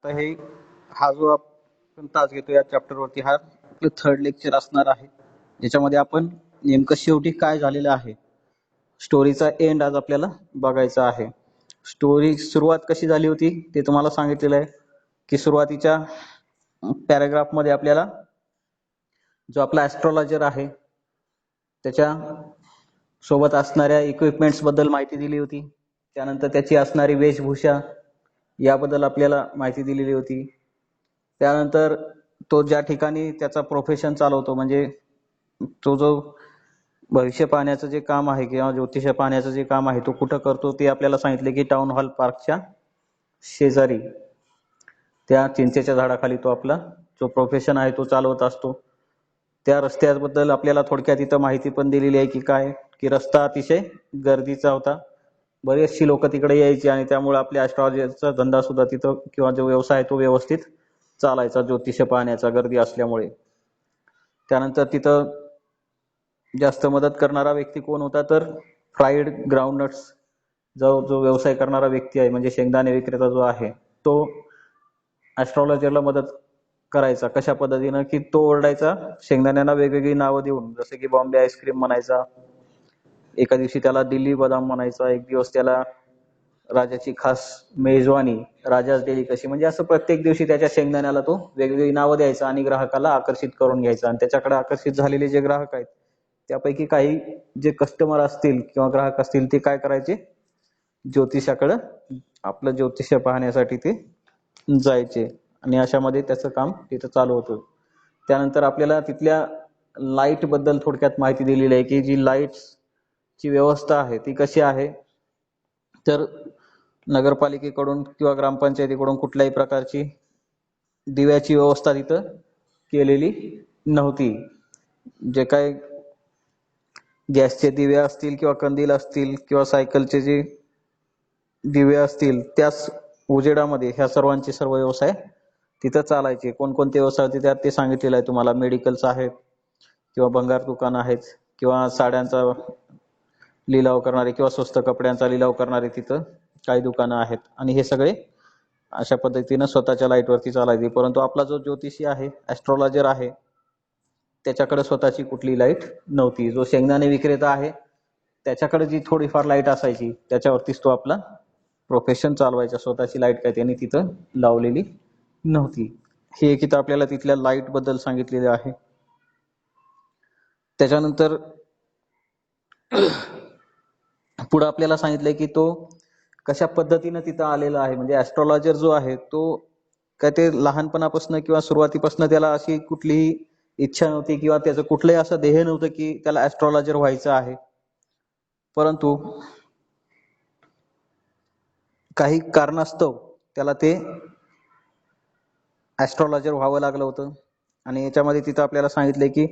तर हा जो आपण तास घेतो या चॅप्टर वरती हा आपलं थर्ड लेक्चर असणार आहे, ज्याच्यामध्ये आपण नेमकं शेवटी काय झालेलं आहे, स्टोरीचा एंड आज आपल्याला बघायचा आहे. स्टोरी सुरुवात कशी झाली होती ते तुम्हाला सांगितलेलं आहे की सुरुवातीच्या पॅराग्राफ मध्ये आपल्याला जो आपला ऍस्ट्रॉलॉजर आहे त्याच्या सोबत असणाऱ्या इक्विपमेंट्स बद्दल माहिती दिली होती. त्यानंतर त्याची असणारी वेशभूषा याबद्दल आपल्याला माहिती दिलेली होती. त्यानंतर तो ज्या ठिकाणी त्याचा प्रोफेशन चालवतो, म्हणजे तो जो भविष्य पाहण्याचं जे काम आहे किंवा ज्योतिष पाहण्याचं जे काम आहे तो कुठं करतो ते आपल्याला सांगितले की टाउन हॉल पार्कच्या शेजारी त्या चिंचेच्या झाडाखाली तो आपला जो प्रोफेशन आहे तो चालवत असतो. त्या रस्त्याबद्दल आपल्याला थोडक्यात इथं माहिती पण दिलेली आहे की काय की रस्ता अतिशय गर्दीचा होता, बरेचशी लोक तिकडे यायची आणि त्यामुळे आपल्या ऍस्ट्रॉलॉजरचा धंदा सुद्धा तिथं किंवा जो व्यवसाय तो व्यवस्थित चालायचा ज्योतिष पाहण्याचा गर्दी असल्यामुळे. त्यानंतर तिथं जास्त मदत करणारा व्यक्ती कोण होता तर फ्राईड ग्राउंडनट्स जो व्यवसाय करणारा व्यक्ती आहे, म्हणजे शेंगदाणे विक्रेता जो आहे तो ऍस्ट्रॉलॉजरला मदत करायचा. कशा पद्धतीनं की तो ओरडायचा शेंगदाण्यांना वेगवेगळी नावं देऊन, जसे की बॉम्बे आईस्क्रीम म्हणायचा, एका दिवशी त्याला दिल्ली बदाम म्हणायचा, एक दिवस त्याला राजाची खास मेजवानी राजाच डेलिकसी, म्हणजे असं प्रत्येक दिवशी त्याच्या शेंगदाण्याला तो वेगवेगळी नावं द्यायचा आणि ग्राहकाला आकर्षित करून घ्यायचा. आणि त्याच्याकडे आकर्षित झालेले जे ग्राहक आहेत त्यापैकी काही जे कस्टमर असतील किंवा ग्राहक असतील ते काय करायचे, ज्योतिषाकडे आपलं ज्योतिष पाहण्यासाठी ते जायचे आणि अशामध्ये त्याचं काम तिथं चालू होतं. त्यानंतर आपल्याला तिथल्या लाईट बद्दल थोडक्यात माहिती दिलेली आहे की जी लाईटची व्यवस्था आहे ती कशी आहे, तर नगरपालिकेकडून किंवा ग्रामपंचायतीकडून कुठल्याही प्रकारची दिव्याची व्यवस्था तिथं केलेली नव्हती. जे काय गॅसचे दिवे असतील किंवा कंदील असतील किंवा सायकलचे जे दिवे असतील त्याच उजेडामध्ये ह्या सर्वांचे सर्व व्यवसाय तिथं चालायचे. कोणकोणते व्यवसाय होते त्यात ते सांगितलेलं आहे तुम्हाला. मेडिकल्स आहेत किंवा भंगार दुकान आहेत किंवा साड्यांचा लिलाव करणारे किंवा स्वस्त कपड्यांचा लिलाव करणारे तिथं काही दुकानं आहेत. आणि हे सगळे अशा पद्धतीनं स्वतःच्या लाईटवरती चालायचे. परंतु आपला जो ज्योतिषी आहे, ऍस्ट्रॉलॉजर आहे, त्याच्याकडे स्वतःची कुठली लाईट नव्हती. जो शेंगदाणे विक्रेता आहे त्याच्याकडे जी थोडीफार लाईट असायची त्याच्यावरतीच तो आपला प्रोफेशन चालवायचा. स्वतःची लाईट काय त्यांनी तिथं लावलेली नव्हती. हे एक इथं आपल्याला तिथल्या लाईट बद्दल सांगितलेले आहे. त्याच्यानंतर पुढे आपल्याला सांगितलंय की तो कशा पद्धतीनं तिथं आलेला आहे. म्हणजे ऍस्ट्रॉलॉजर जो आहे तो काय ते लहानपणापासून किंवा सुरुवातीपासून त्याला अशी कुठलीही इच्छा नव्हती किंवा त्याचं कुठलंही असं ध्येय नव्हतं की त्याला ऍस्ट्रॉलॉजर व्हायचं आहे. परंतु काही कारणास्तव त्याला ते ऍस्ट्रॉलॉजर व्हावं लागलं होतं. आणि याच्यामध्ये तिथं आपल्याला सांगितलंय की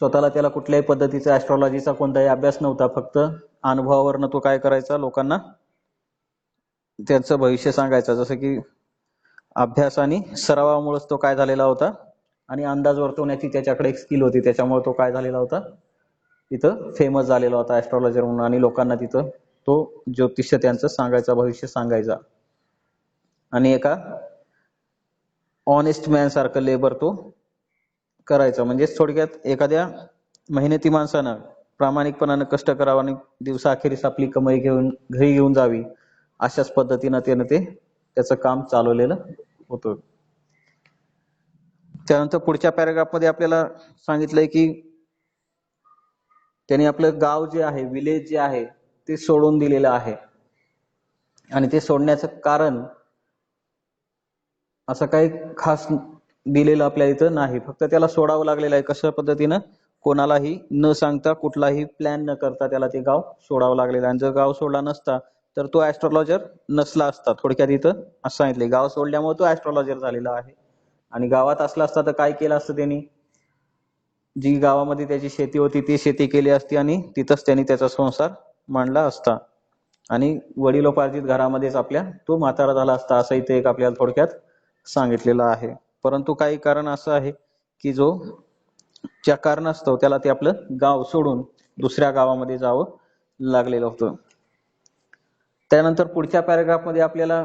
स्वतःला त्याला कुठल्याही पद्धतीचा ऍस्ट्रॉलॉजीचा कोणताही अभ्यास नव्हता, फक्त अनुभवावरनं तो काय करायचा, लोकांना त्यांचं भविष्य सांगायचा. जसं की अभ्यास आणि सरावामुळेच तो काय झालेला होता, आणि अंदाज वर्तवण्याची त्याच्याकडे एक स्किल होती, त्याच्यामुळे तो काय झालेला होता, तिथं फेमस झालेला होता ऍस्ट्रॉलॉजर म्हणून. आणि लोकांना तिथं तो ज्योतिष्य त्यांचं सांगायचा, भविष्य सांगायचा. आणि एका ऑनेस्ट मॅन सारखं लेबर तो करायचा. म्हणजे थोडक्यात एखाद्या मेहनती माणसानं प्रामाणिकपणानं कष्ट करावं आणि दिवसाअखेरीस आपली कमाई घेऊन घरी घेऊन जावी, अशाच पद्धतीनं त्यानं ते त्याचं काम चालवलेलं होतं. त्यानंतर पुढच्या पॅराग्राफ मध्ये आपल्याला सांगितलंय की त्यांनी आपलं गाव जे आहे, विलेज जे आहे ते सोडून दिलेलं आहे. आणि ते सोडण्याचं कारण असं काही खास दिलेलं आपल्या इथं नाही, फक्त त्याला सोडावं लागलेलं आहे. कशा पद्धतीनं, कोणालाही न सांगता, कुठलाही प्लॅन न करता त्याला ते गाव सोडावं लागलेलं आहे. आणि जर गाव सोडला नसता तर तो ऍस्ट्रॉलॉजर नसला असता. थोडक्यात इथं असं सांगितले, गाव सोडल्यामुळे तो ऍस्ट्रॉलॉजर झालेला आहे. आणि गावात असला असता तर काय केलं असतं त्यांनी, जी गावामध्ये त्याची शेती होती ती शेती केली असती आणि तिथंच त्यांनी त्याचा संसार मांडला असता आणि वडिलोपार्जित घरामध्येच आपल्या तो म्हातारा झाला असता, असं इथे एक आपल्याला थोडक्यात सांगितलेलं आहे. परंतु काही कारण असं आहे की जो ज्या कारणास्तव त्याला ते आपलं गाव सोडून दुसऱ्या गावामध्ये जावं लागलेलं होतं. त्यानंतर पुढच्या पॅराग्राफ मध्ये आपल्याला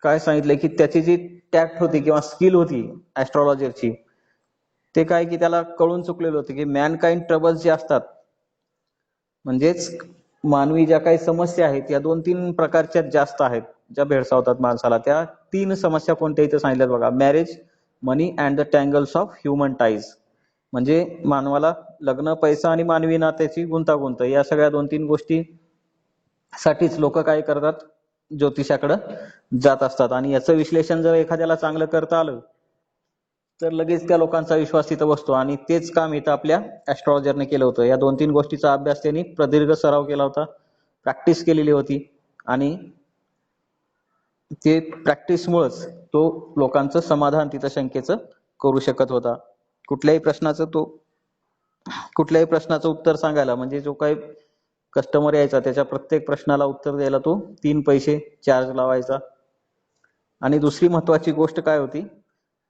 काय सांगितलंय की त्याची जी टॅक्ट होती किंवा स्किल होती ऍस्ट्रॉलॉजरची, ते काय की त्याला कळून चुकलेलं होतं की मॅनकाइंड ट्रबल्स जे असतात, म्हणजेच मानवी ज्या काही समस्या आहेत या 2-3 प्रकारच्या जास्त आहेत ज्या भेडसावतात माणसाला. त्या 3 समस्या कोणत्या इथं सांगितल्यात बघा. Marriage, money and the tangles of human ties. म्हणजे मानवाला लग्न, पैसा आणि मानवी नात्याची गुंतागुंत, या सगळ्या 2-3 गोष्टी साठीच लोक काय करतात, ज्योतिषाकडे जात असतात. आणि याचं विश्लेषण जर एखाद्याला चांगलं करता आलं तर लगेच त्या लोकांचा विश्वास तिथं बसतो. आणि तेच काम इथं आपल्या ऍस्ट्रॉलॉजरने केलं होतं. या 2-3 गोष्टीचा अभ्यास त्यांनी प्रदीर्घ सराव केला होता, प्रॅक्टिस केलेली होती. आणि ते प्रॅक्टिसमुळेच तो लोकांचं समाधान तिथं शंकेचं करू शकत होता. कुठल्याही प्रश्नाचं उत्तर सांगायला, म्हणजे जो काही कस्टमर यायचा त्याच्या प्रत्येक प्रश्नाला उत्तर द्यायला तो 3 पैसे चार्ज लावायचा. आणि दुसरी महत्वाची गोष्ट काय होती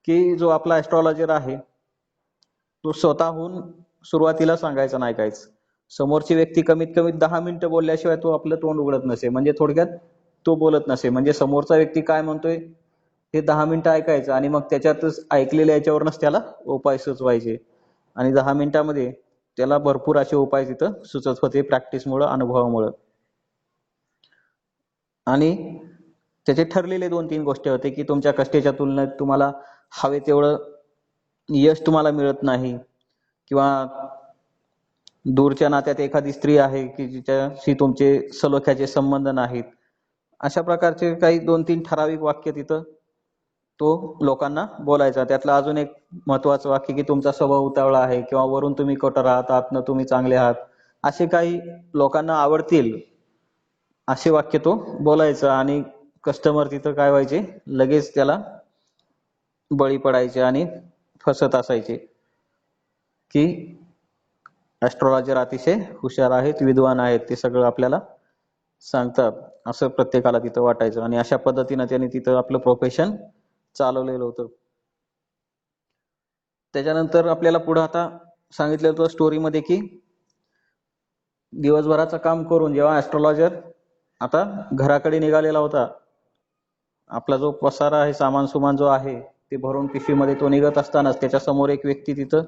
की जो आपला ऍस्ट्रॉलॉजर आहे तो स्वतःहून सुरुवातीला सांगायचा नाही काहीच. समोरची व्यक्ती कमीत कमी 10 मिनिटं बोलल्याशिवाय तो आपलं तोंड उघडत नसे. म्हणजे थोडक्यात तो बोलत नसे. म्हणजे समोरचा व्यक्ती काय म्हणतोय हे 10 मिनिटं ऐकायचं आणि मग त्याच्यातच ऐकलेल्या याच्यावरच त्याला उपाय सुचवायचे. आणि 10 मिनिटांमध्ये त्याला भरपूर असे उपाय तिथं सुचत होते, प्रॅक्टिसमुळं, अनुभवामुळं. आणि त्याचे ठरलेले 2-3 गोष्टी होते की तुमच्या कष्टाच्या तुलनेत तुम्हाला हवे तेवढं यश तुम्हाला मिळत नाही, किंवा दूरच्या नात्यात एखादी स्त्री आहे की जिच्याशी तुमचे सलोख्याचे संबंध नाहीत. अशा प्रकारचे काही 2-3 ठराविक वाक्य तिथं तो लोकांना बोलायचा. त्यातलं अजून एक महत्वाचं वाक्य की तुमचा स्वभाव उतावळा आहे, किंवा वरून तुम्ही कठोर आहात, आतनं तुम्ही चांगले आहात, असे काही लोकांना आवडतील असे वाक्य तो बोलायचा. आणि कस्टमर तिथं काय व्हायचे, लगेच त्याला बळी पडायचे आणि फसत असायचे की ऍस्ट्रॉलॉजर अतिशय हुशार आहेत, विद्वान आहेत, ते सगळं आपल्याला सांगतात, असं प्रत्येकाला तिथं वाटायचं. आणि अशा पद्धतीनं त्यांनी तिथं आपलं प्रोफेशन चालवलेलं होतं. त्याच्यानंतर आपल्याला पुढे आता सांगितलं होतं स्टोरीमध्ये की दिवसभराचं काम करून जेव्हा ऍस्ट्रॉलॉजर आता घराकडे निघालेला होता, आपला जो पसारा आहे, सामान सुमान जो आहे ते भरून पिशवीमध्ये तो निघत असतानाच त्याच्या समोर एक व्यक्ती तिथं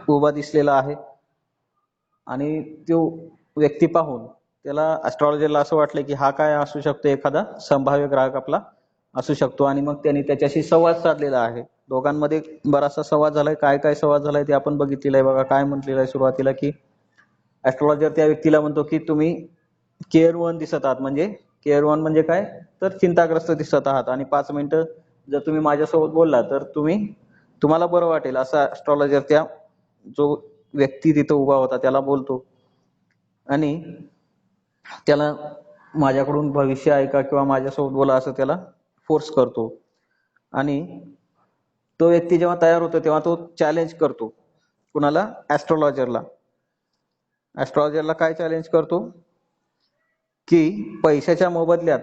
उभा दिसलेला आहे. आणि तो व्यक्ती पाहून त्याला ऍस्ट्रॉलॉजरला असं वाटलं की हा काय असू शकतो, एखादा संभाव्य ग्राहक आपला असू शकतो. आणि मग त्यांनी त्याच्याशी संवाद साधलेला आहे. दोघांमध्ये बराचसा संवाद झालाय. काय काय संवाद झालाय ते आपण बघितलेलं आहे बघा. काय म्हटलेलं आहे सुरुवातीला की ऍस्ट्रॉलॉजर त्या व्यक्तीला म्हणतो की तुम्ही केअर वन दिसत आहात. म्हणजे केअर वन म्हणजे काय, तर चिंताग्रस्त दिसत आहात. आणि 5 मिनिटं जर तुम्ही माझ्यासोबत बोलला तर तुम्हाला बरं वाटेल, असं ऍस्ट्रॉलॉजर त्या जो व्यक्ती तिथं उभा होता त्याला बोलतो. आणि त्याला माझ्याकडून भविष्य ऐका किंवा माझ्यासोबत बोला असं त्याला फोर्स करतो. आणि तो व्यक्ती जेव्हा तयार होतो तेव्हा तो चॅलेंज करतो. कुणाला, ऍस्ट्रॉलॉजरला. ऍस्ट्रॉलॉजरला काय चॅलेंज करतो की पैशाच्या मोबदल्यात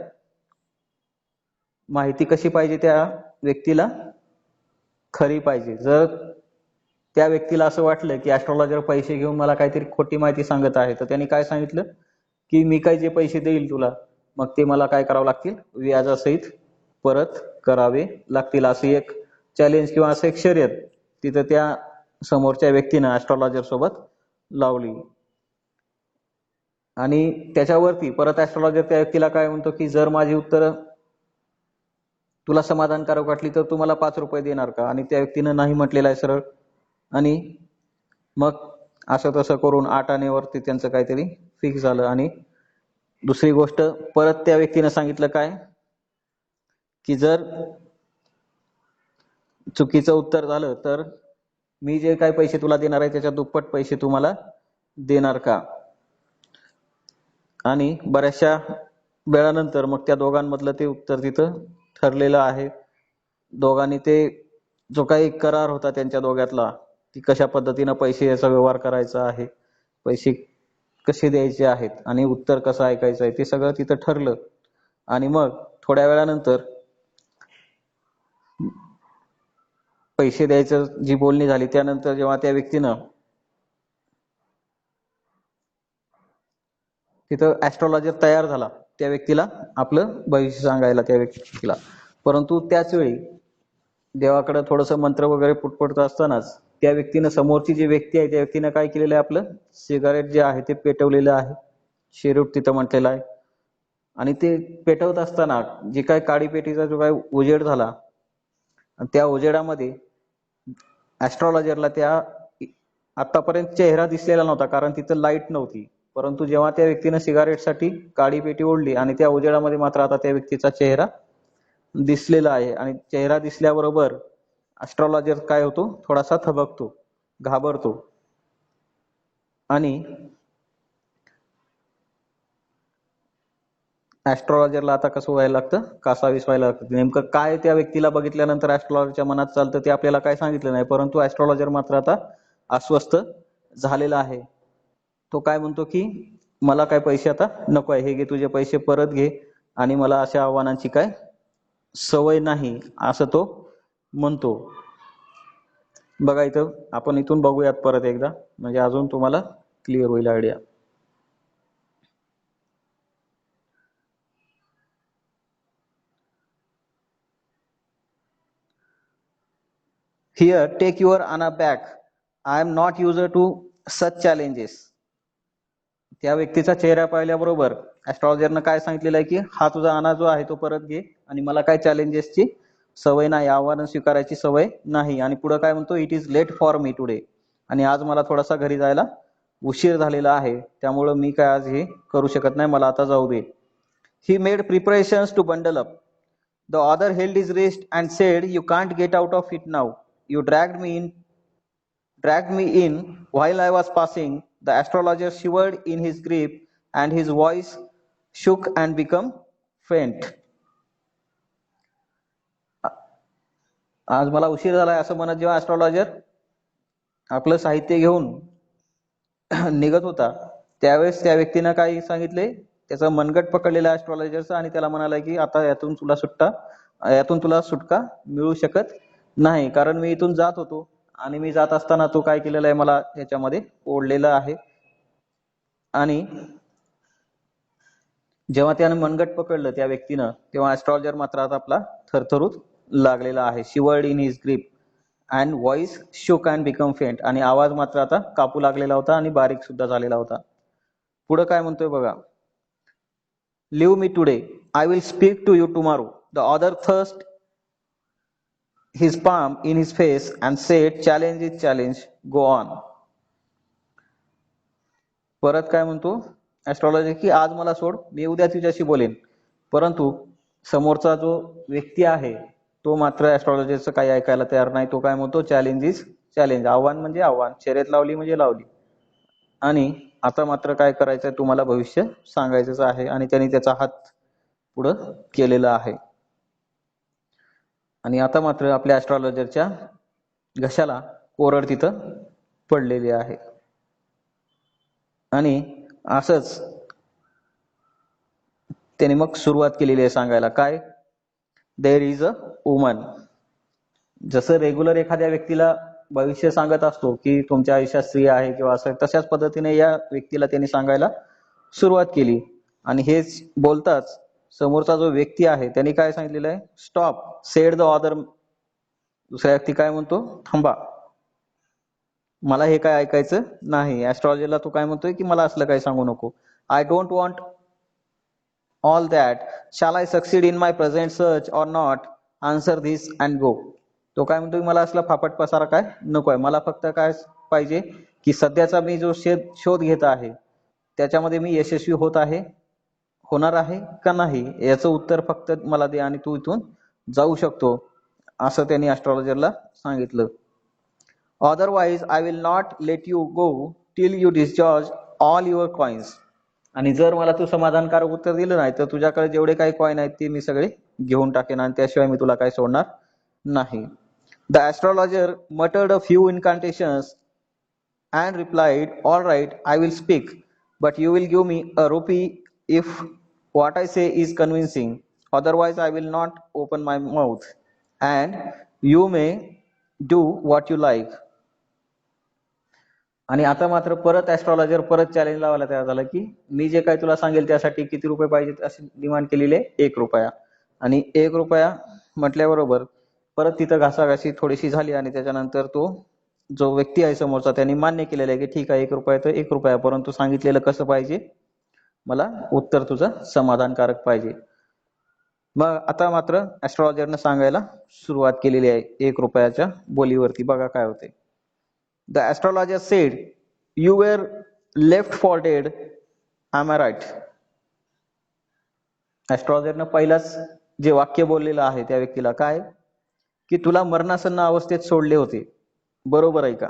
माहिती कशी पाहिजे, त्या व्यक्तीला खरी पाहिजे. जर त्या व्यक्तीला असं वाटलं की ऍस्ट्रॉलॉजर पैसे घेऊन मला काहीतरी खोटी माहिती सांगत आहे, तर त्यांनी काय सांगितलं की मी काय जे पैसे देईल तुला, मग ते मला काय करावं लागतील, व्याजासहित परत करावे लागतील. असे एक चॅलेंज किंवा असं एक शर्यत तिथं त्या समोरच्या व्यक्तीनं ऍस्ट्रॉलॉजर सोबत लावली. आणि त्याच्यावरती परत ऍस्ट्रॉलॉजर त्या व्यक्तीला काय म्हणतो की जर माझी उत्तरं तुला समाधानकारक वाटली तर तू मला 5 रुपये देणार का. आणि त्या व्यक्तीनं नाही म्हटलेलं आहे सरळ. आणि मग असं तसं करून 8 आनेवरती त्यांचं काहीतरी फिक्स झालं. आणि दुसरी गोष्ट परत त्या व्यक्तीनं सांगितलं काय की जर चुकीचं उत्तर झालं तर मी जे काही पैसे तुला देणार आहे त्याच्या दुप्पट पैसे तू मला देणार का. आणि बऱ्याचशा वेळानंतर मग त्या दोघांमधलं ते उत्तर तिथं ठरलेलं आहे. दोघांनी ते जो काही करार होता त्यांच्या दोघातला, की कशा पद्धतीनं पैसे याचा व्यवहार करायचा आहे, पैसे कसे द्यायचे आहेत आणि उत्तर कसं ऐकायचं आहे, ते सगळं तिथं ठरलं. आणि मग थोड्या वेळानंतर पैसे द्यायचं जी बोलणी झाली त्यानंतर जेव्हा त्या व्यक्तीनं तिथं ऍस्ट्रॉलॉजर तयार झाला त्या व्यक्तीला आपलं भविष्य सांगायला त्या व्यक्तीला. परंतु त्याच वेळी देवाकडे थोडंसं मंत्र वगैरे पुटपुटत असतानाच त्या व्यक्तीनं, समोरची जी व्यक्ती आहे त्या व्यक्तीनं काय केलेलं आहे, आपलं सिगारेट जे आहे ते पेटवलेलं आहे. शेरूट तिथं म्हटलेलं आहे. आणि ते पेटवत असताना जे काय काळी पेटीचा जो काय उजेड झाला, त्या उजेडामध्ये ऍस्ट्रॉलॉजरला त्या आतापर्यंत चेहरा दिसलेला नव्हता, कारण तिथं लाईट नव्हती. परंतु जेव्हा त्या व्यक्तीनं सिगारेटसाठी काळी पेटी ओढली आणि त्या उजेडामध्ये मात्र आता त्या व्यक्तीचा चेहरा दिसलेला आहे. आणि चेहरा दिसल्याबरोबर ऍस्ट्रॉलॉजर काय होतो, थोडासा थबकतो, घाबरतो. आणि ऍस्ट्रॉलॉजरला आता कसं व्हायला लागतं, कासावीस व्हायला लागतं. नेमकं काय त्या व्यक्तीला बघितल्यानंतर ऍस्ट्रॉलॉजरच्या मनात चालतं ते आपल्याला काय सांगितलं नाही, परंतु ऍस्ट्रॉलॉजर मात्र आता अस्वस्थ झालेला आहे. तो काय म्हणतो की मला काय पैसे आता नको आहे, हे घे तुझे पैसे परत घे, आणि मला अशा आव्हानांची काय सवय नाही, असं तो म्हणतो. बघा इथं आपण इथून बघूयात परत एकदा, म्हणजे अजून तुम्हाला क्लिअर होईल idea. Here, take your Anna back. I am not user to such challenges. त्या व्यक्तीचा चेहरा पाहिल्याबरोबर ऍस्ट्रॉलॉजरनं काय सांगितलेलं आहे की हा तुझा आणा जो आहे तो परत घे, आणि मला काय चॅलेंजेसची सवय नाही, आव्हानं स्वीकारायची सवय नाही. आणि पुढे काय म्हणतो, it is late for me today. आणि आज मला थोडासा घरी जायला उशीर झालेला आहे, त्यामुळं मी काय आज हे करू शकत नाही, मला आता जाऊ दे. He made preparations to bundle up. The other held his wrist and said, you can't get out of it now. You dragged me in while I was passing. The astrologer shivered in his grip and his voice shook and became faint. आज मला उशीर झालाय असं म्हणत जेव्हा ऍस्ट्रॉलॉजर आपलं साहित्य घेऊन निघत होता, त्यावेळेस त्या व्यक्तीनं काय सांगितले, त्याचा मनगट पकडलेला ऍस्ट्रॉलॉजरचा, आणि त्याला म्हणाला की आता यातून तुला सुटका मिळू शकत नाही, कारण मी इथून जात होतो आणि मी जात असताना तो काय केलेला आहे, मला याच्यामध्ये ओढलेला आहे. आणि जेव्हा त्यानं मनगट पकडलं त्या व्यक्तीनं, तेव्हा ऍस्ट्रॉलॉजर मात्र आता आपला थरथरूत लागलेला आहे. शिवर्ड in his grip and voice शुक अँड बिकम फेंट. आणि आवाज मात्र आता कापू लागलेला होता आणि बारीक सुद्धा झालेला होता. पुढे काय म्हणतोय बघा, leave me today, I will speak to you tomorrow. The other thrust his palm in his face and said, challenge is challenge, go on. परत काय म्हणतो ऍस्ट्रॉलॉजर की आज मला सोड, मी उद्या तुझ्याशी बोलेन. परंतु समोरचा जो व्यक्ती आहे तो मात्र ऍस्ट्रॉलॉजरचं काही ऐकायला तयार नाही. तो काय म्हणतो, चॅलेंज इज चॅलेंज, आव्हान म्हणजे आव्हान, शर्यत लावली म्हणजे लावली, आणि आता मात्र काय करायचंय, तुम्हाला भविष्य सांगायचंच आहे. आणि त्यांनी त्याचा हात पुढं केलेला आहे. आणि आता मात्र आपल्या ऍस्ट्रॉलॉजरच्या घशाला कोरड तिथं पडलेली आहे. आणि असंच त्याने मग सुरुवात केलेली आहे सांगायला, काय, देर इज अ वुमन. जसं रेग्युलर एखाद्या व्यक्तीला भविष्य सांगत असतो की तुमच्या आयुष्यात स्त्री आहे किंवा असं, तशाच पद्धतीने या व्यक्तीला त्यांनी सांगायला सुरुवात केली. आणि हेच बोलताच समोरचा जो व्यक्ती आहे त्यांनी काय सांगितलेलं आहे, स्टॉप, सेड द ऑदर. दुसरा व्यक्ती काय म्हणतो, थांबा, मला हे काय ऐकायचं नाही. ऍस्ट्रॉलॉजरला तो काय म्हणतोय की मला असलं काय सांगू नको. I don't want all that. Shall I succeed in my present search or not? Answer this and go. तो काय म्हणतोय, मला असला फापट पसारा काय नको आहे, मला फक्त काय पाहिजे की सध्याचा मी जो शोध घेत आहे त्याच्यामध्ये मी यशस्वी होणार आहे का नाही, याचं उत्तर फक्त मला दे आणि तू इथून जाऊ शकतो, असं त्यांनी ऍस्ट्रॉलॉजरला सांगितलं. Otherwise I will not let you go till you discharge all your coins. आणि जर मला तू समाधानकारक उत्तर दिलं नाही तर तुझ्याकडे जेवढे काही कॉइन आहेत ते मी सगळे घेऊन टाकेन, आणि त्याशिवाय मी तुला काय सोडणार नाही. The astrologer muttered a few incantations and replied, all right, I will speak, but you will give me a rupee if what I say is convincing. Otherwise, I will not open my mouth, and you may do what you like. आणि आता मात्र परत ऍस्ट्रॉलॉजर परत challenge लावायला तयार झाला की मी जे काही तुला सांगेल त्यासाठी किती रुपये पाहिजेत अशी डिमांड केलेली आहे 1 रुपया. आणि 1 रुपया म्हटल्याबरोबर परत तिथं घासाघाशी थोडीशी झाली आणि त्याच्यानंतर तो जो व्यक्ती आहे समोरचा त्यांनी मान्य केलेलं आहे की ठीक आहे 1 रुपया तर 1 रुपया, परंतु सांगितलेलं कसं पाहिजे, मला उत्तर तुझं समाधानकारक पाहिजे. मग आता मात्र ऍस्ट्रॉलॉजरनं सांगायला सुरुवात केलेली आहे 1 रुपयाच्या बोलीवरती. बघा काय होते. The astrologer said, "You were left for dead. Am I right?" ऍस्ट्रॉलॉजरनं पहिलाच जे वाक्य बोललेलं आहे त्या व्यक्तीला काय, की तुला मरणासन्न अवस्थेत सोडले होते, बरोबर आहे का?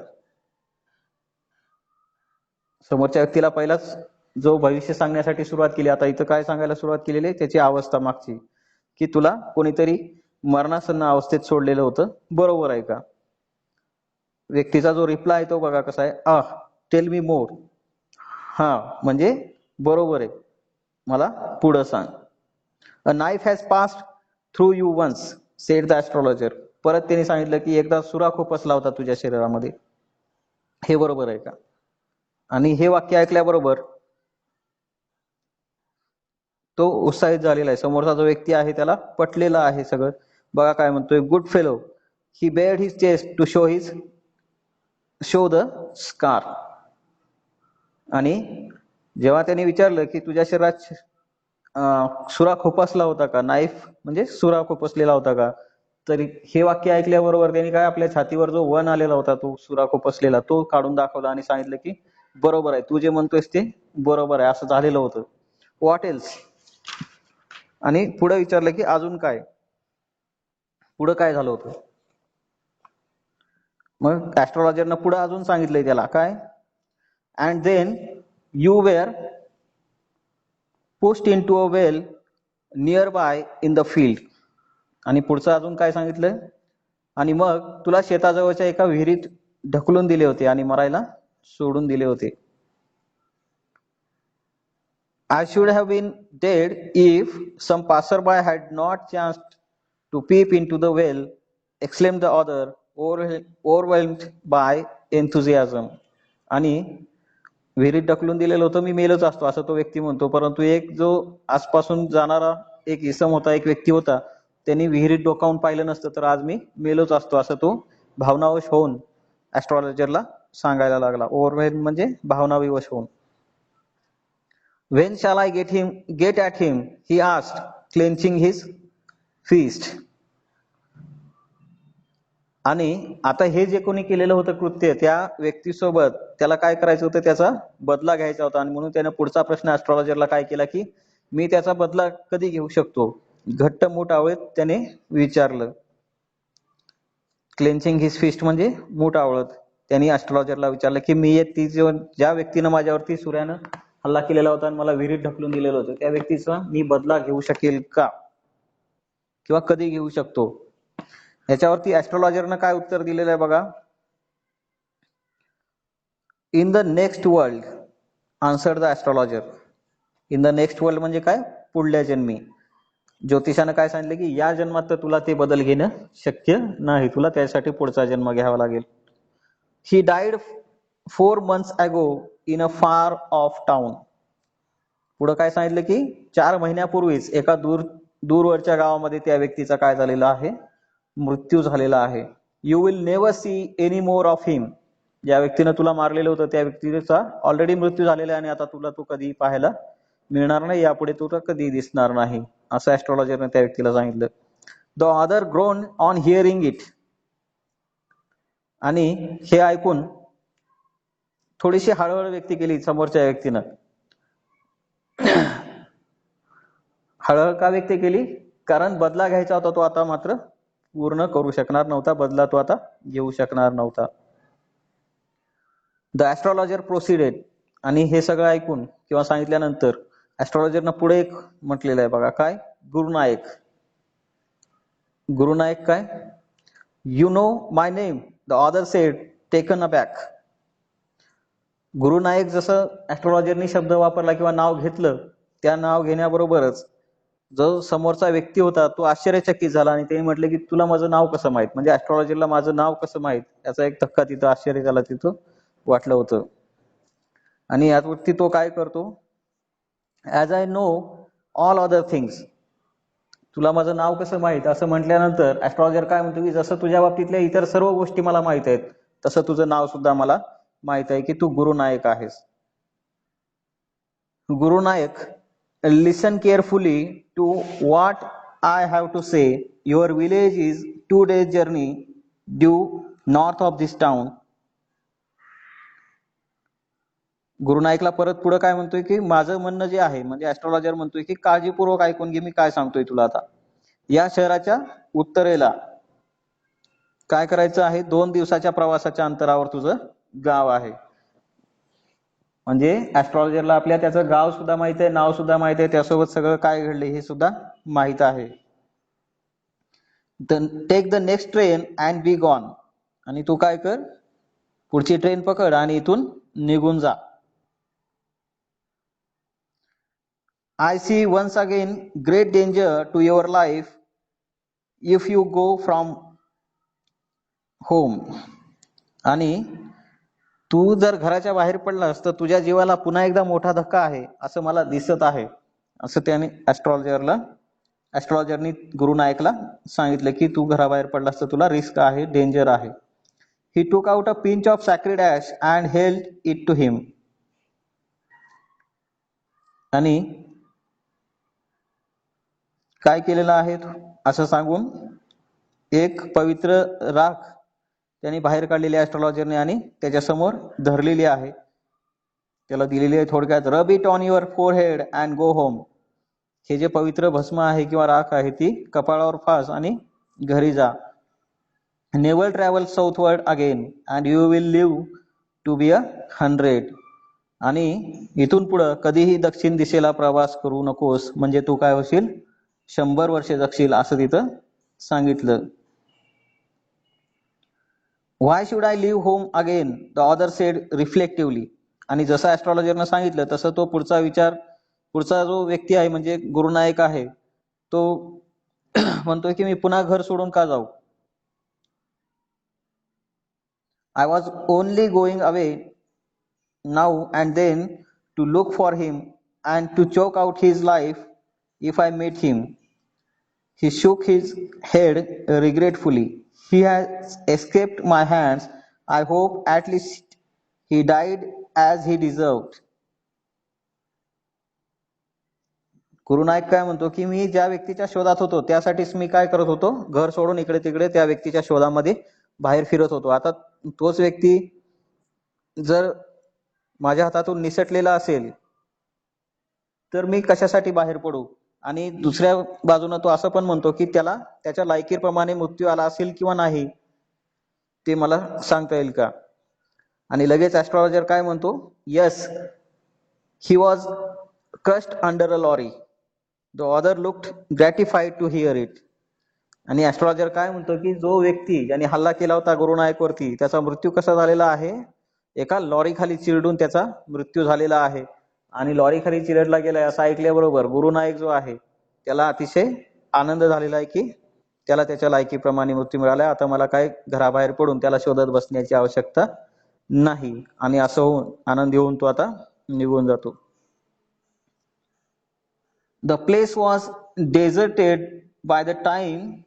समोरच्या व्यक्तीला पहिलाच जो भविष्य सांगण्यासाठी सुरुवात केली, आता इथं काय सांगायला सुरुवात केलेली आहे त्याची अवस्था मागची, की तुला कोणीतरी मरणासन्न अवस्थेत सोडलेलं होतं, बरोबर आहे का? व्यक्तीचा जो रिप्लाय तो बघा कसा आहे, टेल मी मोर. हा म्हणजे बरोबर आहे, मला पुढं सांग. A knife has passed through you once, said the astrologer. परत त्यांनी सांगितलं की एकदा सुरा खोपसला होता तुझ्या शरीरामध्ये, हे बरोबर आहे का? आणि हे वाक्य ऐकल्याबरोबर तो उत्साहित झालेला आहे. समोरचा जो व्यक्ती आहे त्याला पटलेलं आहे सगळं. बघा काय म्हणतोय, good fellow, he bared his chest to show the scar. आणि जेव्हा त्यांनी विचारलं की तुझ्या शरीरात सुरा खोपसला होता का, नाईफ म्हणजे सुरा खोपसलेला होता का, तर हे वाक्य ऐकल्याबरोबर त्यांनी काय आपल्या छातीवर जो वन आलेला होता तो सुरा खोपसलेला तो काढून दाखवला आणि सांगितलं की बरोबर आहे, तू जे म्हणतोयस ते बरोबर आहे, असं झालेलं होतं. What else? आणि पुढे विचारलं की अजून काय, पुढे काय झालं होतं. मग ऍस्ट्रॉलॉजरनं पुढे अजून सांगितलंय त्याला काय, and then you were pushed into a well nearby in the field. आणि पुढचं अजून काय सांगितलं, आणि मग तुला शेताजवळच्या एका विहिरीत ढकलून दिले होते आणि मरायला सोडून दिले होते. I should have been dead if some passerby had not chanced to peep into the well, exclaimed the other, overwhelmed by enthusiasm. आणि विहिरीत ढकलून दिलेलं होतं, मी मेलोच असतो असं तो व्यक्ती म्हणतो, परंतु एक जो आसपासून जाणारा एक इसम होता, एक व्यक्ती होता, त्यांनी विहिरीत डोकावून पाहिलं नसतं तर आज मी मेलोच असतो असं तो भावनावश होऊन ऍस्ट्रॉलॉजरला सांगायला लागला. ओव्हरवेल्म म्हणजे भावनाविवश होऊन. When shall I get at him? He asked, clenching his fist. आणि आता हे जे कोणी केलेलं होतं कृत्य त्या व्यक्तीसोबत, त्याला काय करायचं होतं, त्याचा बदला घ्यायचा होता. आणि म्हणून त्याने पुढचा प्रश्न ऍस्ट्रॉलॉजरला काय केला की मी त्याचा बदला कधी घेऊ शकतो, घट्ट मूठ आवळत त्याने विचारलं. क्लेन्चिंग हिज फिस्ट म्हणजे मूठ आवळत त्यांनी ऍस्ट्रॉलॉजरला विचारलं की मी ज्या व्यक्तीनं माझ्यावरती सूर्यानं हल्ला केलेला होता आणि मला विहिरीत ढकलून दिलेलं होतं त्या व्यक्तीचा मी बदला घेऊ शकेल का, किंवा कधी घेऊ शकतो. याच्यावरती ऍस्ट्रॉलॉजरनं काय उत्तर दिलेलं आहे बघा, in the next world answered the astrologer. In the next world म्हणजे काय, पुढल्या जन्मी. ज्योतिषानं काय सांगितलं की या जन्मात तर तुला ते बदल घेणं शक्य नाही, तुला त्यासाठी पुढचा जन्म घ्यावा लागेल. ही died 4 months ago in a far off town. पुढे काय सांगितलं की 4 महिन्यापूर्वीच एका दूरवरच्या गावामध्ये त्या व्यक्तीचा काय झालेला आहे, मृत्यू झालेला आहे. You will never see any more of him. ज्या व्यक्तीनं तुला मारलेलं होतं त्या व्यक्तीचा ऑलरेडी मृत्यू झालेला आहे आणि आता तुला तो कधी पाहायला मिळणार नाही, यापुढे तुला कधी दिसणार नाही, असं ऍस्ट्रॉलॉजरने त्या व्यक्तीला सांगितलं. The other grown on hearing it. आणि हे ऐकून थोडीशी हळहळ व्यक्त केली समोरच्या व्यक्तीनं. हळहळ का व्यक्त केली, कारण बदला घ्यायचा होता तो आता मात्र पूर्ण करू शकणार नव्हता, बदला तो आता घेऊ शकणार नव्हता. द ऍस्ट्रॉलॉजर प्रोसिडेड. आणि हे सगळं ऐकून किंवा सांगितल्यानंतर ऍस्ट्रॉलॉजरनं पुढे एक म्हटलेलं आहे बघा काय, गुरुनायक. गुरुनायक काय, you know my name, the other said taken aback. Gurunayak जसं ऍस्ट्रॉलॉजरनी शब्द वापरला किंवा नाव घेतलं, त्या नाव घेण्याबरोबरच जो समोरचा व्यक्ती होता तो आश्चर्यचकित झाला आणि त्यांनी म्हटलं की तुला माझं नाव कसं माहित, म्हणजे ऍस्ट्रॉलॉजरला माझं नाव कसं माहित, याचा एक धक्का तिथं आश्चर्य झाला तिथं वाटलं होतं. आणि यावरती तो काय करतो, as I know all other things, तुला माझं नाव कसं माहित असं म्हटल्यानंतर ऍस्ट्रॉलॉजर काय म्हणतो की जसं तुझ्या बाबतीतल्या इतर सर्व गोष्टी मला माहित आहेत तसं तुझं नाव सुद्धा मला माहित आहे की तू गुरुनायक आहेस. Gurunayak, listen carefully to what I have to say. Your village is 2 days journey due north of this town. गुरुनायकला परत पुढे काय म्हणतोय की माझं म्हणणं जे आहे, म्हणजे ऍस्ट्रॉलॉजर म्हणतोय की काळजीपूर्वक ऐकून घे मी काय सांगतोय तुला आता. या शहराच्या उत्तरेला काय करायचं आहे, 2 दिवसाच्या प्रवासाच्या अंतरावर तुझं गाव आहे. म्हणजे ऍस्ट्रॉलॉजरला आपल्या त्याचं गाव सुद्धा माहित आहे, नाव सुद्धा माहित आहे, त्यासोबत सगळं काय घडले हे सुद्धा माहित आहे. Take the next train and be gone. आणि तू काय कर, पुढची ट्रेन पकड आणि इथून निघून जा. I see once again great danger to your life if you go from home. आणि तू जर घराच्या बाहेर पडलास तर तुझ्या जीवाला पुन्हा एकदा मोठा धक्का आहे असं मला दिसत आहे, असं त्याने ऍस्ट्रॉलॉजरनी गुरुनायकला सांगितलं की तू घराबाहेर पडलास तर तुला रिस्क आहे, डेंजर आहे. He took out a pinch of sacred ash and held it to him. आणि काय केलेलं आहे असं सांगून एक पवित्र राख त्यांनी बाहेर काढलेली ऍस्ट्रॉलॉजरने आणि त्याच्यासमोर धरलेली आहे. त्याला दिलेली आहे थोडक्यात, rub it on your forehead and go home. हे जे पवित्र भस्म आहे किंवा राख आहे ती कपाळावर फास आणि घरी जा. Never travel southward again and you will live to be 100. आणि इथून पुढं कधीही दक्षिण दिशेला प्रवास करू नकोस, म्हणजे तू काय होशील, 100 वर्षे जगशील असं तिथं सांगितलं. Why should I leave home again, the other said reflectively. आणि जसं ऍस्ट्रॉलॉजरनं सांगितलं तसं तो पुढचा जो व्यक्ती आहे म्हणजे गुरुनायक आहे तो म्हणतोय की मी पुन्हा घर सोडून का जाऊ. I was only going away now and then to look for him and to choke out his life if I met him. He shook his head regretfully. He has escaped my hands. I hope at least he died as he deserved. गुरुनायक काय म्हणतो की मी ज्या व्यक्तीच्या शोधात होतो त्यासाठीच मी काय करत होतो, घर सोडून इकडे तिकडे त्या व्यक्तीच्या शोधामध्ये बाहेर फिरत होतो. आता तोच व्यक्ती जर माझ्या हातातून निसटलेला असेल तर मी कशासाठी बाहेर पडू. आणि दुसऱ्या बाजूने तो असं पण म्हणतो की त्याला त्याच्या लायकीप्रमाणे मृत्यू आला असेल किंवा नाही ते मला सांगता येईल का. आणि लगेच ऍस्ट्रॉलॉजर काय म्हणतो, yes he was crushed under a lorry. The other looked gratified to hear it. आणि ऍस्ट्रॉलॉजर काय म्हणतो की जो व्यक्ती ज्याने हल्ला केला होता गुरुनायक वरती त्याचा मृत्यू कसा झालेला आहे, एका लॉरी खाली चिरडून त्याचा मृत्यू झालेला आहे. आणि लॉरी खाली चिरडला गेलाय असं ऐकल्याबरोबर गुरुनायक जो आहे त्याला अतिशय आनंद झालेला आहे की त्याला त्याच्या लायकीप्रमाणे मृत्यू मिळालाय. आता मला काय घराबाहेर पडून त्याला शोधत बसण्याची आवश्यकता नाही. आणि असं होऊन आनंदी होऊन तो आता निघून जातो. The place was deserted by the time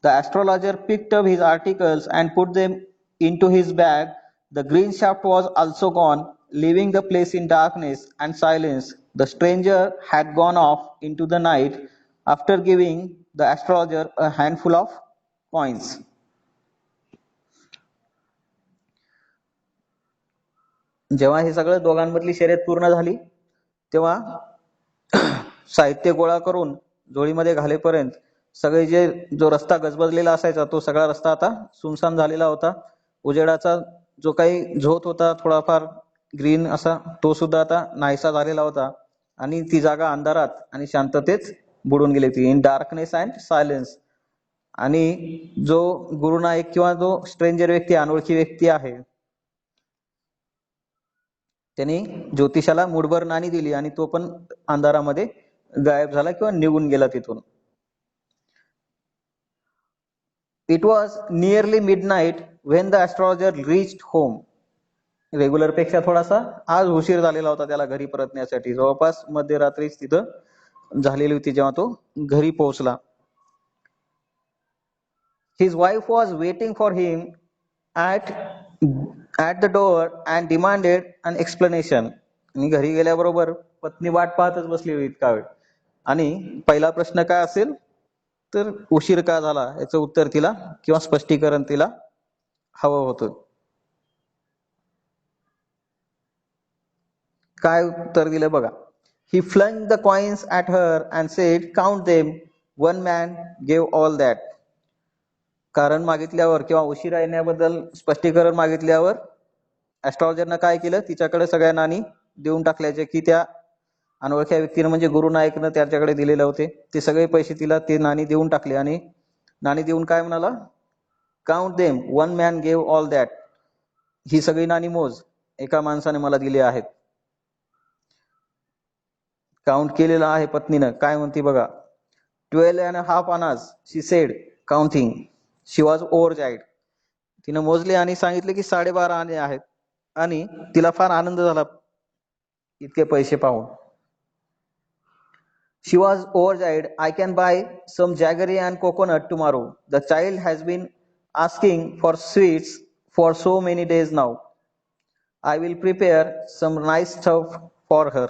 the astrologer picked up his articles and put them into his bag. The green shaft was also gone, leaving the place in darkness and silence. The stranger had gone off into the night after giving the astrologer a handful of coins. जेव्हा हे सगळं दोघांमधली शर्यत पूर्ण झाली तेव्हा साहित्य गोळा करून जोळीमध्ये घालेपर्यंत सगळे जो रस्ता गजबजलेला असायचा तो सगळा रस्ता आता सुनसान झालेला होता. उजेडाचा जो काही झोत होता थोडाफार ग्रीन असा तो सुद्धा आता नाहीसा झालेला होता. आणि ती जागा अंधारात आणि शांततेत बुडून गेली होती, इन डार्कनेस अँड सायलेन्स. आणि जो गुरुनायक किंवा जो स्ट्रेंजर व्यक्ती अनोळखी व्यक्ती आहे त्यांनी ज्योतिषाला मुठभर नाणी दिली आणि तो पण अंधारामध्ये गायब झाला किंवा निघून गेला तिथून. It was nearly midnight when the astrologer reached home. Regular पेक्षा थोडासा आज उशीर झालेला होता त्याला घरी परतण्यासाठी. जवळपास मध्यरात्रीच तिथं झालेली होती जेव्हा तो घरी पोहोचला. His wife was waiting for him at at the door and demanded an explanation. आणि घरी गेल्याबरोबर पत्नी वाट पाहतच बसली होती इतका वेळ. आणि पहिला प्रश्न काय असेल तर उशीर का झाला याचं उत्तर तिला किंवा स्पष्टीकरण तिला हवं होतं. काय उत्तर दिलं बघा. He flung the coins at her and said, "Count them. One man gave all that." कारण मागितल्यावर किंवा उशिरा येण्याबद्दल स्पष्टीकरण मागितल्यावर ऍस्ट्रॉलॉजरनं काय केलं, तिच्याकडे सगळ्या नाणी देऊन टाकल्याचे की त्या अनोळख्या व्यक्तीनं म्हणजे गुरु नायकनं त्याच्याकडे दिलेले होते. ते सगळे पैसे तिला ते नाणी देऊन टाकले आणि नाणी देऊन काय म्हणाला, count them, one man gave all that. ही सगळी नाणी मोज, एका माणसाने मला दिली आहेत. काउंट केलेलं आहे पत्नीनं. काय म्हणते बघा, 12.5 annas she said counting. She was overjoyed. तिनं मोजले आणि सांगितले की 12.5 आणे आहेत आणि तिला फार आनंद झाला इतके पैसे पाहून. She was overjoyed. I can buy some jaggery and coconut tomorrow. The child has been asking for sweets for so many days now. I will prepare some nice stuff for her.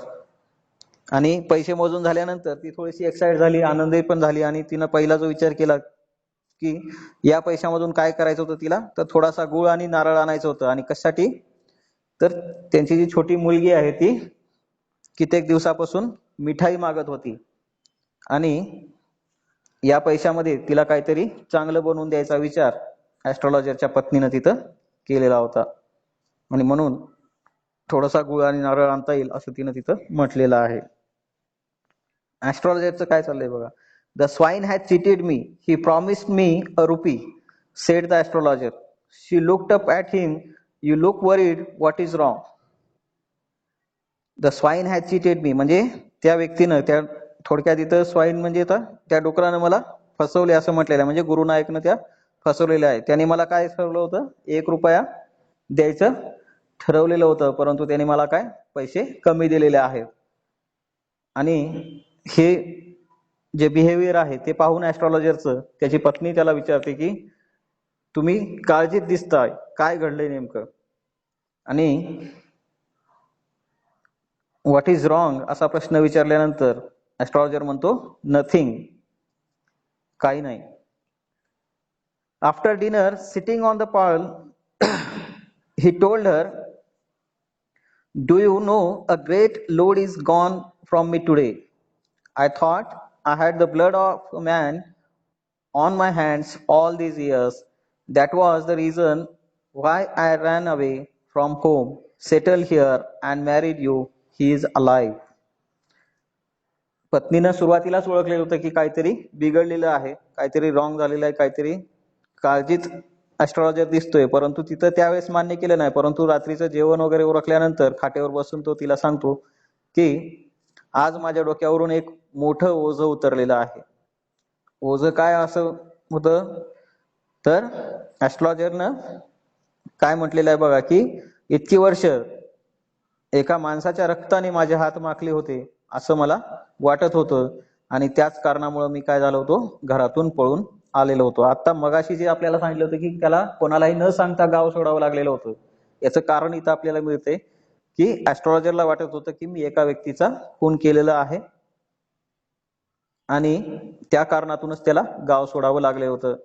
आणि पैसे मोजून झाल्यानंतर ती थोडीशी excite झाली, आनंदी पण झाली आणि तिनं पहिला जो विचार केला की या पैशामधून काय करायचं होतं तिला, तर थोडासा गुळ आणि नारळ आणायचं होतं. आणि कशासाठी, तर त्यांची जी छोटी मुलगी आहे ती कित्येक दिवसापासून मिठाई मागत होती आणि या पैशामध्ये तिला काहीतरी चांगलं बनवून द्यायचा विचार ऍस्ट्रॉलॉजरच्या पत्नीनं तिथं केलेला होता. आणि म्हणून थोडासा गुळ आणि नारळ आणता येईल असं तिनं तिथं म्हटलेलं आहे. ऍस्ट्रॉलॉजरचं काय चाललंय बघा. The swine has cheated me, he promised me a rupee, said the astrologer. She looked up at him, you look worried, what is wrong. The swine has cheated me म्हणजे त्या व्यक्तीनं, त्या थोडक्यात इथं स्वाईन म्हणजे त्या डुकरानं मला फसवले असं म्हटलेलं आहे. म्हणजे गुरुनायकनं त्या फसवलेल्या आहे. त्याने मला काय ठरवलं होतं, 1 रुपया द्यायचं ठरवलेलं होतं, परंतु त्याने मला काय पैसे कमी दिलेले आहेत. आणि हे जे बिहेवियर आहे ते पाहून ऍस्ट्रॉलॉजरचं त्याची पत्नी त्याला विचारते की तुम्ही काळजीत दिसताय, काय घडलंय नेमकं. आणि व्हॉट इज रॉंग असा प्रश्न विचारल्यानंतर ऍस्ट्रॉलॉजर म्हणतो नथिंग, काही नाही. After dinner sitting on the pearl he told her, do you know a great load is gone from me today. I thought I had the blood of a man on my hands all these years. That was the reason why I ran away from home, settled here and married you. He is alive. पत्नीनं सुरुवातीलाच ओळखलेलं होतं की काहीतरी बिघडलेलं आहे, काहीतरी wrong झालेलं आहे, काहीतरी काळजीत ऍस्ट्रॉलॉजर दिसतोय. परंतु तिथं त्यावेळेस मान्य केलं नाही. परंतु रात्रीचं जेवण वगैरे उरकल्यानंतर खाटेवर बसून तो तिला सांगतो की आज माझ्या डोक्यावरून एक मोठं ओझं उतरलेलं आहे. ओझं काय असं होतं, तर ऍस्ट्रॉलॉजरनं काय म्हटलेलं आहे बघा की इतकी वर्ष एका माणसाच्या रक्ताने माझे हात माखले होते असं मला वाटत होतं आणि त्याच कारणामुळे मी काय झालो होतो, घरातून पळून आलेलो होतो. आता मगाशी जे आपल्याला सांगितलं होतं की त्याला कोणालाही न सांगता गाव सोडावं लागलेलं होतं, याचं कारण इथं आपल्याला मिळते की ऍस्ट्रॉलॉजरला वाटत होतं की मी एका व्यक्तीचा खून केलेला आहे आणि त्या कारणातूनच त्याला गाव सोडावं लागलं होतं.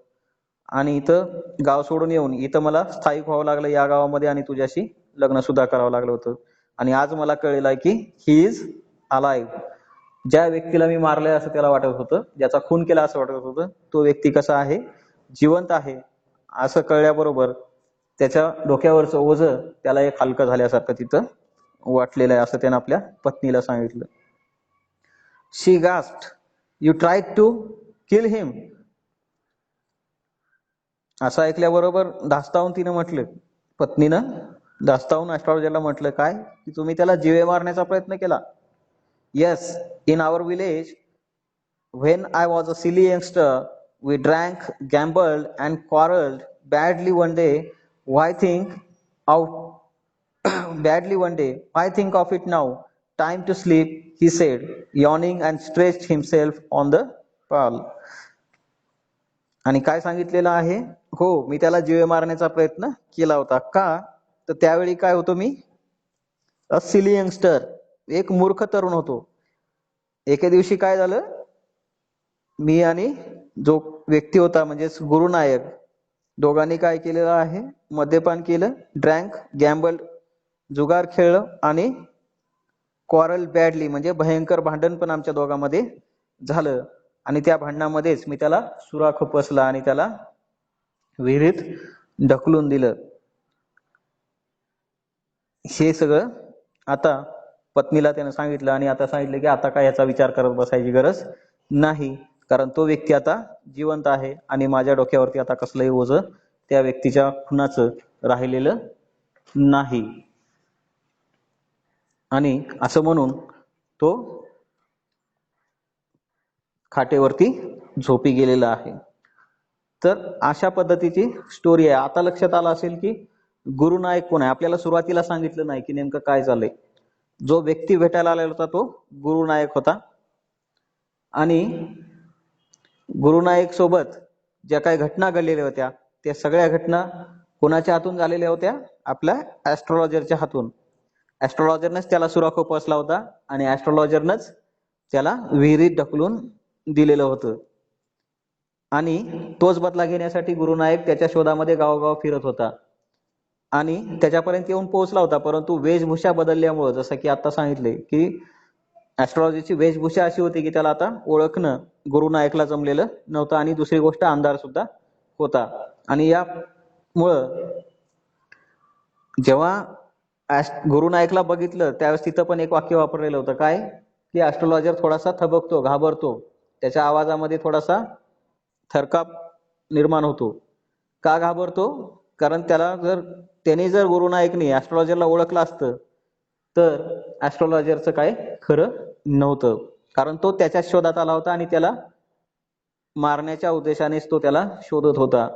आणि इथं गाव सोडून येऊन इथं मला स्थायिक व्हावं लागलं या गावामध्ये आणि तुझ्याशी लग्न सुद्धा करावं लागलं होतं. आणि आज मला कळलेलं आहे की ही इज अलाइव्ह. ज्या व्यक्तीला मी मारलंय असं त्याला वाटत होतं, ज्याचा खून केला असं वाटत होतं, तो व्यक्ती कसा आहे, जिवंत आहे असं कळल्याबरोबर त्याच्या डोक्यावरचं ओझं त्याला एक हलकं झाल्यासारखं तिथं वाटलेलं आहे असं त्यानं आपल्या पत्नीला सांगितलं. She gasped, you tried to kill him. असं ऐकल्याबरोबर धास्तावून तिनं म्हटलं, पत्नीनं धास्तावून ऍस्ट्रॉलॉजरला म्हटलं काय, की तुम्ही त्याला जीवे मारण्याचा प्रयत्न केला. Yes, in our village when I was a silly youngster we drank, gambled and quarrelled badly one day. Why think out badly one day. I think of it now. Time to sleep, he said, yawning and stretched himself on the pall. आणि काय सांगितलेलं आहे? हो, मी त्याला जीवे मारण्याचा प्रयत्न केला होता. का? तर त्यावेळी काय होतो मी? अ सिली यंगस्टर, एक मूर्ख तरुण होतो. एके दिवशी काय झालं? मी आणि जो व्यक्ती होता म्हणजेच गुरुनायक, दोघांनी काय केलेलं आहे? मद्यपान केलं, ड्रँक, गॅम्बल, जुगार खेळलं आणि क्वारल बॅडली म्हणजे भयंकर भांडण पण आमच्या दोघांमध्ये झालं. आणि त्या भांडणामध्येच मी त्याला सुरा खुपसला आणि त्याला विहिरीत ढकलून दिलं. हे सगळं आता पत्नीला त्यानं सांगितलं आणि आता सांगितलं की आता काय याचा विचार करत बसायची गरज नाही, कारण तो व्यक्ती आता जिवंत आहे आणि माझ्या डोक्यावरती आता कसलंही ओझं त्या व्यक्तीच्या खुनाचं राहिलेलं नाही. आणि असं म्हणून तो खाटेवरती झोपी गेलेला आहे. तर अशा पद्धतीची स्टोरी आहे. आता लक्षात आलं असेल की गुरुनायक कोण आहे. आपल्याला सुरुवातीला सांगितलं नाही की नेमकं काय झालंय. जो व्यक्ती भेटायला आलेला होता तो गुरुनायक होता आणि गुरुनायक सोबत ज्या काही घटना घडलेल्या होत्या त्या सगळ्या घटना कोणाच्या हातून झालेल्या होत्या? आपल्या ऍस्ट्रॉलॉजरच्या हातून. ऍस्ट्रॉलॉजरनंच त्याला सुरा खुपसला होता आणि ऍस्ट्रॉलॉजरनंच त्याला विहिरीत ढकलून दिलेलं होतं. आणि तोच बदला घेण्यासाठी गुरुनायक त्याच्या शोधामध्ये गावोगाव फिरत होता आणि त्याच्यापर्यंत येऊन पोहोचला होता. परंतु वेशभूषा बदलल्यामुळे, जसं की आता सांगितले की ऍस्ट्रॉलॉजीची वेशभूषा अशी होती की त्याला आता ओळखणं गुरुनायकला जमलेलं नव्हतं आणि दुसरी गोष्ट अंधार सुद्धा होता. आणि यामुळं जेव्हा गुरुनायकला बघितलं त्यावेळेस तिथं पण एक वाक्य वापरलेलं होतं. काय? की ऍस्ट्रॉलॉजर थोडासा थबकतो, घाबरतो, त्याच्या आवाजामध्ये थोडासा थरकाप निर्माण होतो. का घाबरतो? कारण त्याने जर गुरुनायकने ऍस्ट्रॉलॉजरला ओळखलं असतं तर ऍस्ट्रॉलॉजरचं काय खरं नव्हतं, कारण तो त्याच्या शोधात आला होता आणि त्याला मारण्याच्या उद्देशानेच तो त्याला शोधत होता.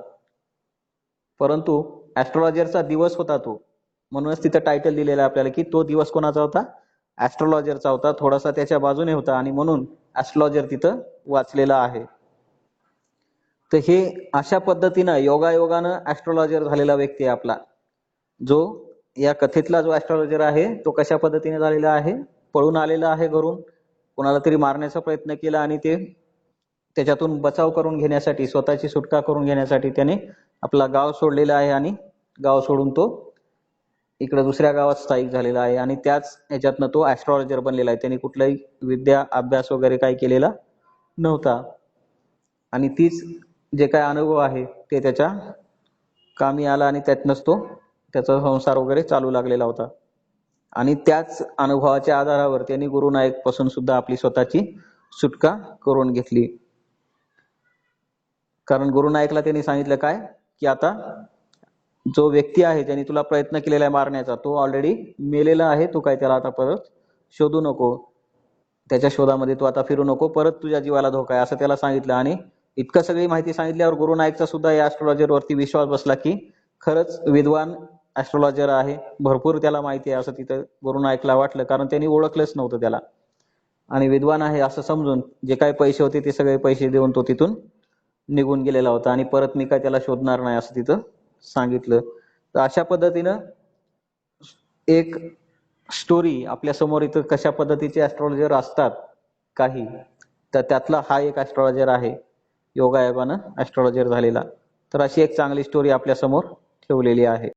परंतु ऍस्ट्रॉलॉजरचा दिवस होता तो, म्हणूनच तिथं टायटल दिलेलं आहे आपल्याला की तो दिवस कोणाचा होता? ऍस्ट्रॉलॉजरचा होता. थोडासा त्याच्या बाजूने होता आणि म्हणून ऍस्ट्रॉलॉजर तिथं वाचलेला आहे. तर हे अशा पद्धतीनं योगायोगानं ऍस्ट्रॉलॉजर झालेला व्यक्ती आहे आपला. जो या कथेतला जो ऍस्ट्रॉलॉजर आहे तो कशा पद्धतीने झालेला आहे? पळून आलेला आहे घरून, कोणाला तरी मारण्याचा प्रयत्न केला आणि ते त्याच्यातून बचाव करून घेण्यासाठी, स्वतःची सुटका करून घेण्यासाठी त्याने आपला गाव सोडलेला आहे आणि गाव सोडून तो इकडे दुसऱ्या गावात स्थायिक झालेला आहे. आणि त्याच ह्याच्यातनं तो ऍस्ट्रॉलॉजर बनलेला आहे. त्यांनी कुठलाही विद्या अभ्यास वगैरे काही केलेला नव्हता आणि तीच जे काय अनुभव आहे ते त्याच्या कामी आला आणि त्यातनंच तो त्याचा संसार वगैरे चालू लागलेला होता. आणि त्याच अनुभवाच्या आधारावर त्यांनी गुरुनायक पासून सुद्धा आपली स्वतःची सुटका करून घेतली. कारण गुरुनायकला त्यांनी सांगितलं काय? की आता जो व्यक्ती आहे ज्याने तुला प्रयत्न केलेला आहे मारण्याचा तो ऑलरेडी मेलेला आहे. तू काय त्याला आता परत शोधू नको, त्याच्या शोधामध्ये तू आता फिरू नको, परत तुझ्या जीवाला धोका आहे असं त्याला सांगितलं. आणि इतकं सगळी माहिती सांगितल्यावर गुरुनायकचा सुद्धा या ऍस्ट्रॉलॉजर वरती विश्वास बसला की खरंच विद्वान ऍस्ट्रॉलॉजर आहे, भरपूर त्याला माहिती आहे असं तिथं गुरुनायकला वाटलं, कारण त्यांनी ओळखलंच नव्हतं त्याला. आणि विद्वान आहे असं समजून जे काही पैसे होते ते सगळे पैसे देऊन तो तिथून निघून गेलेला होता आणि परत मी काय त्याला शोधणार नाही असं तिथं सांगितलं. तर अशा पद्धतीनं एक स्टोरी आपल्या समोर इथं कशा पद्धतीचे ऍस्ट्रॉलॉजर असतात काही, तर त्यातला हा एक ऍस्ट्रॉलॉजर आहे योगायोगानं ऍस्ट्रॉलॉजर झालेला. तर अशी एक चांगली स्टोरी आपल्या समोर ठेवलेली आहे.